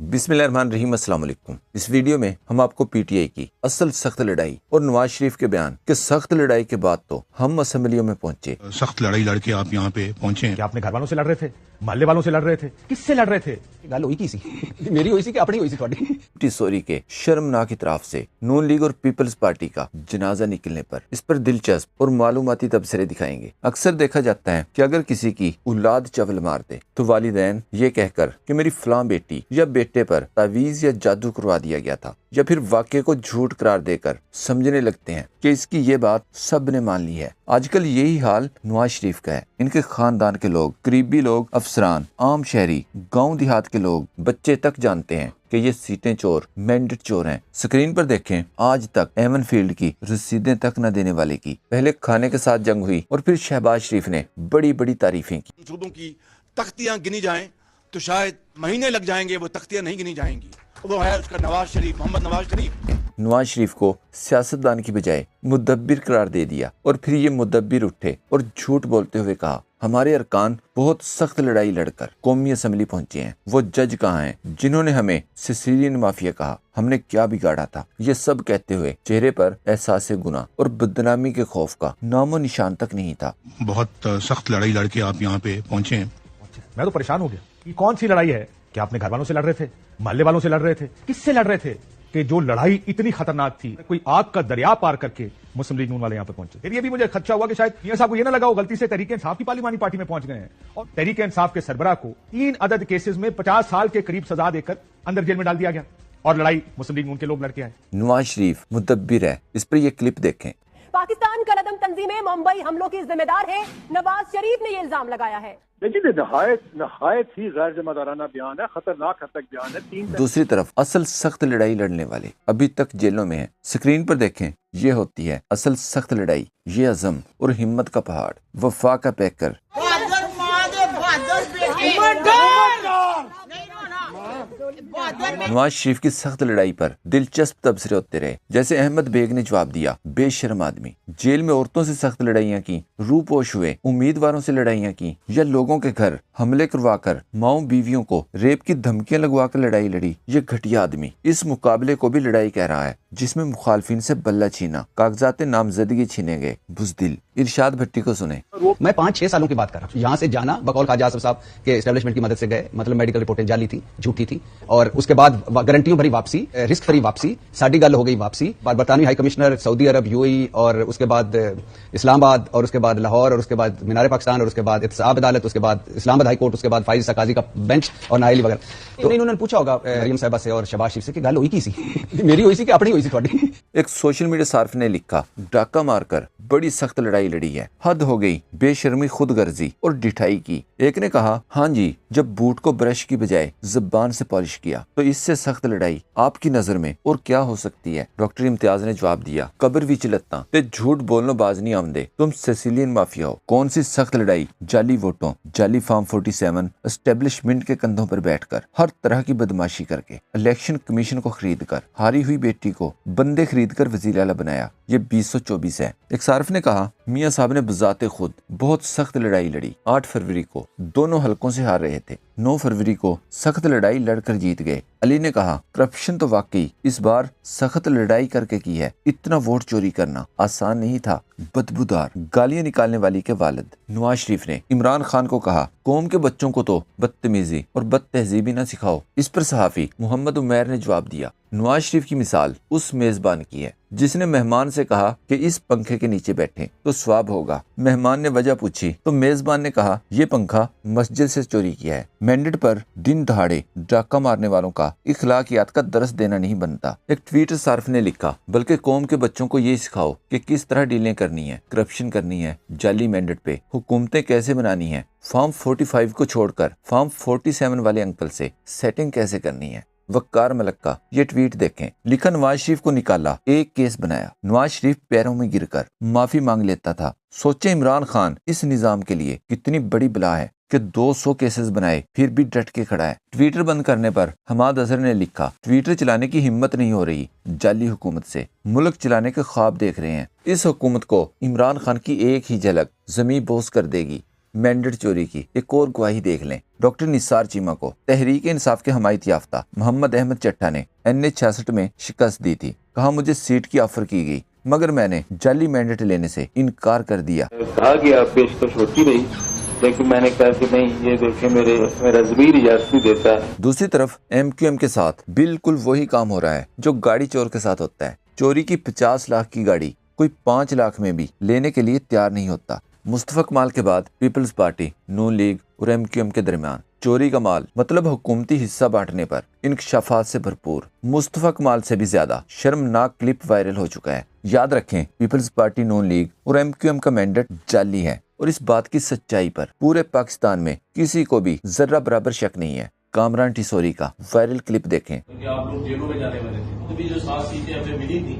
बिस्मिल्लाहिर्रहमानिर्रहीम, अस्सलाम वालेकुम। इस वीडियो में हम आपको पीटीआई की असल सख्त लड़ाई और नवाज शरीफ के बयान कि सख्त लड़ाई के बाद तो हम असम्बलियों में पहुंचे। सख्त लड़ाई लड़के आप यहाँ पे पहुंचे हैं। क्या अपने घर वालों से लड़ रहे थे, मोहल्ले वालों से लड़ रहे थे, किससे लड़ रहे थे? गल हुई की सी मेरी हुई सी कि अपनी हुई सी थोड़ी सॉरी के शर्मनाक इतराफ से नून लीग और पीपल्स पार्टी का जनाजा निकलने पर इस पर दिलचस्प और मालूमाती तबसरे दिखाएंगे। अक्सर देखा जाता है कि अगर किसी की औलाद चवल मार दे तो वालिदैन ये कहकर कि मेरी फलां बेटी या बेटे पर तावीज या जादू करवा दिया गया था, या फिर वाक्य को झूठ करार देकर समझने लगते हैं कि इसकी ये बात सब ने मान ली है। आजकल यही हाल नवाज शरीफ का है। इनके खानदान के लोग, करीबी लोग, अफसरान, आम शहरी, गांव देहात के लोग, बच्चे तक जानते हैं कि ये सीटें चोर, मैंडेट चोर हैं। स्क्रीन पर देखें, आज तक एवन फील्ड की रसीदें तक न देने वाले की पहले खाने के साथ जंग हुई और फिर शहबाज शरीफ ने बड़ी बड़ी तारीफें की। सूबों की तख्तियां गिनी जाएं तो शायद महीने लग जाएंगे, वो तख्तियां नहीं गिनी जाएंगी। वो है उसका नवाज शरीफ, मोहम्मद नवाज शरीफ। नवाज शरीफ को सियासतदान की बजाय मुदब्बिर करार दे दिया और फिर ये मुदब्बिर उठे और झूठ बोलते हुए कहा हमारे अरकान बहुत सख्त लड़ाई लड़कर कौमी असम्बली पहुंचे हैं। वो जज कहाँ हैं जिन्होंने हमें सिसिलियन माफिया कहा, हमने क्या बिगाड़ा था? ये सब कहते हुए चेहरे पर एहसास गुनाह और बदनामी के खौफ का नामो निशान तक नहीं था। बहुत सख्त लड़ाई लड़के आप यहाँ पे पहुंचे हैं। मैं तो परेशान हो गया। ये कौन सी लड़ाई है? क्या अपने घर वालों से लड़ रहे थे, मोहल्ले वालों से लड़ रहे थे, किससे लड़ रहे थे कि जो लड़ाई इतनी खतरनाक थी, कोई आग का दरिया पार करके मुस्लिम लीग नून वाले यहाँ पे पहुंचे। फिर ये भी मुझे खदशा हुआ कि शायद मियां साहब को ये ना लगा वो गलती से तहरीक इंसाफ की पार्लिमानी पार्टी में पहुंच गए हैं और तहरीक इंसाफ के सरबराह को 3 अदद केसेस में 50 साल के करीब सजा देकर अंदर जेल में डाल दिया गया और लड़ाई मुस्लिम लीग नून के लोग लड़के आए। नवाज शरीफ मुदब्बिर है, इस पर ये क्लिप देखें। पाकिस्तान का रदम तंजीमें मुंबई हमलों की जिम्मेदार है, नवाज शरीफ ने ये इल्जाम लगाया है। देखिए नहायत ही गैर जिम्मेदाराना बयान है, खतरनाक हद तक बयान है। दूसरी तरफ असल सख्त लड़ाई लड़ने वाले अभी तक जेलों में हैं। स्क्रीन पर देखें, ये होती है असल सख्त लड़ाई। ये अज़म और हिम्मत का पहाड़, वफा का पैकर। नवाज शरीफ की सख्त लड़ाई पर दिलचस्प तबसरे होते रहे। जैसे अहमद बेग ने जवाब दिया, बेशर्म आदमी। जेल में औरतों से सख्त लड़ाइयाँ की, रूपोश हुए उम्मीदवारों से लड़ाइयाँ की, या लोगों के घर हमले करवाकर माओ बीवियों को रेप की धमकियां लगवाकर लड़ाई लड़ी। ये घटिया आदमी इस मुकाबले को भी लड़ाई कह रहा है जिसमें मुखालफिन से बल्ला छीना, कागजात नामजदगी छीने गए। बुज़दिल। इरशाद भट्टी को सुने। मैं 5-6 सालों की बात कर रहा हूँ। यहाँ से जाना बकौल ख्वाजा आसिफ साहब के एस्टेब्लिशमेंट की मदद से गए, मतलब मेडिकल रिपोर्टें जाली थी, झूठी थी, और उसके बाद गारंटियों भरी वापसी, रिस्क फ्री वापसी, साडी गल हो गई वापसी। बरतानवी हाई कमिश्नर, सऊदी अरब, यूएई, और उसके बाद इस्लामाबाद, और उसके बाद लाहौर, और उसके बाद मीनार पाकिस्तान, और उसके बाद इत्तेसाब अदालत, उसके बाद इस्लामाबाद हाई कोर्ट, उसके बाद फाइज काजी का बेंच और नायली वगैरह। तो इन्होंने पूछा होगा मरियम साहिबा से और शहबाज शरीफ से कि गल हुई की सी मेरी हुई सी कि अपनी हुई सी थोड़ी। एक सोशल मीडिया सार्फ ने लिखा, डाका मारकर बड़ी सख्त लड़ाई लड़ी है, हद हो गई, बेशर्मी, खुदगर्जी और डिठाई की। एक ने कहा, हाँ जी, जब बूट को ब्रश की बजाय जुबान से पॉलिश किया तो इससे सख्त लड़ाई आपकी नजर में और क्या हो सकती है? डॉक्टर इम्तियाज ने जवाब दिया, कब्र भी चिलत्ता ते झूठ बोलनो बाज नहीं आमदे, तुम सिसिलियन माफिया हो। कौन सी सख्त लड़ाई? जाली वोटों, जाली फार्म 47 एस्टेब्लिशमेंट के कंधों पर बैठकर, हर तरह की बदमाशी करके, इलेक्शन कमीशन को खरीद कर, हारी हुई बेटी को बंदे खरीद कर वजीर आला बनाया। ये 2024 है। एक सार्फ ने कहा, मियां साहब ने बजाते खुद बहुत सख्त लड़ाई लड़ी। 8 फरवरी को दोनों हलकों से हार रहे थे, 9 फरवरी को सख्त लड़ाई लड़कर जीत गए। अली ने कहा, करप्शन तो वाकई इस बार सख्त लड़ाई करके की है, इतना वोट चोरी करना आसान नहीं था। बदबूदार। गालियां निकालने वाली के वालिद। नवाज शरीफ ने इमरान खान को कहा, कौम के बच्चों को तो बदतमीजी और बदतहजीबी न सिखाओ। इस पर सहाफी मोहम्मद उमैर ने जवाब दिया, नवाज शरीफ की मिसाल उस मेजबान की है जिसने मेहमान से कहा कि इस पंखे के नीचे बैठे तो स्वाब होगा। मेहमान ने वजह पूछी तो मेजबान ने कहा, ये पंखा मस्जिद से चोरी किया है। मैंडेट पर दिन दहाड़े डाका मारने वालों का इखलाकियात का दरस देना नहीं बनता। एक ट्वीट सार्फ ने लिखा, बल्कि कौम के बच्चों को ये सिखाओ कि किस तरह डीलें करनी है, करप्शन करनी है, जाली मैंडेट पे हुकूमतें कैसे बनानी है, फॉर्म 45 को छोड़कर फॉर्म 47 वाले अंकल से सेटिंग कैसे करनी है। वक्कार मलक का ये ट्वीट देखें, लिखा, नवाज शरीफ को निकाला, एक केस बनाया, नवाज शरीफ पैरों में गिरकर माफी मांग लेता था। सोचे इमरान खान इस निजाम के लिए कितनी बड़ी बला है कि 200 केसेस बनाए फिर भी डट के खड़ा है। ट्विटर बंद करने पर हमाद अजहर ने लिखा, ट्विटर चलाने की हिम्मत नहीं हो रही, जाली हुकूमत से मुल्क चलाने के ख्वाब देख रहे हैं। इस हुकूमत को इमरान खान की एक ही झलक जमीन बोस कर देगी। مینڈیٹ چوری کی ایک اور گواہی دیکھ لیں۔ ڈاکٹر نثار چیمہ کو تحریک انصاف کے حمایت یافتہ محمد احمد چٹھا نے NH-66 میں شکست دی تھی۔ کہا مجھے سیٹ کی آفر کی گئی مگر میں نے جعلی مینڈیٹ لینے سے انکار کر دیا۔ کہا گیا پیشکش ہوتی رہی لیکن میں نے کہا کہ نہیں، یہ دیکھیں میرا ضمیر اجازت نہیں دیتا ہے۔ دوسری طرف MQM کے ساتھ بالکل وہی کام ہو رہا ہے جو گاڑی چور کے ساتھ ہوتا ہے۔ چوری کی 50 لاکھ کی گاڑی کوئی 5 لاکھ میں بھی لینے کے لیے تیار نہیں ہوتا۔ مصطفیٰ کمال کے بعد پیپلز پارٹی، نون لیگ اور MQM کے درمیان چوری کا مال مطلب حکومتی حصہ بانٹنے پر انکشافات سے بھرپور مصطفیٰ کمال سے بھی زیادہ شرمناک کلپ وائرل ہو چکا ہے۔ یاد رکھیں پیپلز پارٹی، نون لیگ اور MQM کا مینڈیٹ جعلی ہے اور اس بات کی سچائی پر پورے پاکستان میں کسی کو بھی ذرہ برابر شک نہیں ہے۔ کامران ٹیسوری کا وائرل کلپ دیکھیں۔ آپ لوگ جیلوں میں جانے والے تھے، تو بھی جو 7 سیٹیں ہمیں ملی تھی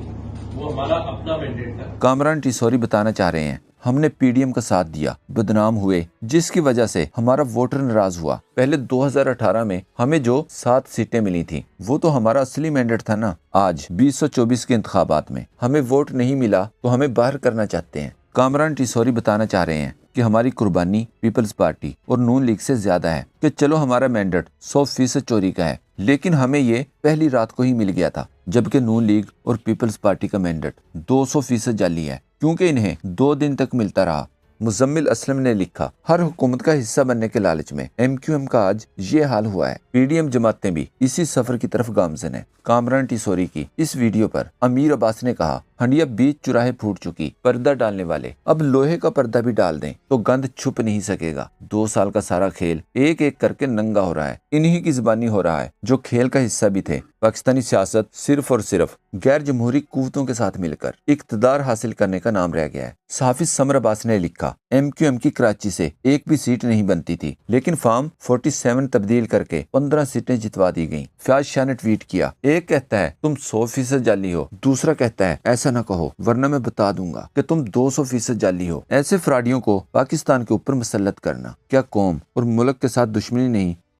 وہ ہمارا اپنا مینڈیٹ تھا۔ کامران ٹیسوری بتانا چاہ رہے ہیں ہم نے PDM کا ساتھ دیا، بدنام ہوئے، جس کی وجہ سے ہمارا ووٹر ناراض ہوا۔ پہلے 2018 میں ہمیں جو 7 سیٹیں ملی تھیں وہ تو ہمارا اصلی مینڈیٹ تھا نا۔ آج 2024 کے انتخابات میں ہمیں ووٹ نہیں ملا تو ہمیں باہر کرنا چاہتے ہیں۔ کامران ٹیسوری بتانا چاہ رہے ہیں کہ ہماری قربانی پیپلز پارٹی اور نون لیگ سے زیادہ ہے کہ چلو ہمارا مینڈیٹ 100% چوری کا ہے لیکن ہمیں یہ پہلی رات کو ہی مل گیا تھا، جبکہ نون لیگ اور پیپلز پارٹی کا مینڈیٹ 200% جعلی ہے کیونکہ انہیں 2 دن تک ملتا رہا۔ مزمل اسلم نے لکھا ہر حکومت کا حصہ بننے کے لالچ میں MQM کا آج یہ حال ہوا ہے۔ PDM جماعتیں بھی اسی سفر کی طرف گامزن ہیں۔ کامران ٹیسوری کی اس ویڈیو پر امیر عباس نے کہا ہنڈیا بیچ چراہے پھوٹ چکی، پردہ ڈالنے والے اب لوہے کا پردہ بھی ڈال دیں تو گند چھپ نہیں سکے گا۔ 2 سال کا سارا کھیل ایک ایک کر کے ننگا ہو رہا ہے، انہی کی زبانی ہو رہا ہے جو کھیل کا حصہ بھی تھے۔ پاکستانی سیاست صرف اور صرف غیر جمہوری قوتوں کے ساتھ مل کر اقتدار حاصل کرنے کا نام رہ گیا ہے۔ صحافی سمر عباس نے لکھا MQM کی کراچی سے ایک بھی سیٹ نہیں بنتی تھی لیکن فارم 47 تبدیل کر کے 15 سیٹیں جتوا دی گئیں۔ فیاض شاہ نے ٹویٹ کیا ایک کہتا ہے تم 100% جعلی ہو، دوسرا کہتا ہے ایسا نہ کہو ورنہ میں بتا دوں گا کہ تم 200% جعلی ہو۔ ایسے فراڈیوں کو پاکستان کے اوپر مسلط کرنا کیا قوم اور ملک کے ساتھ دشمنی نہیں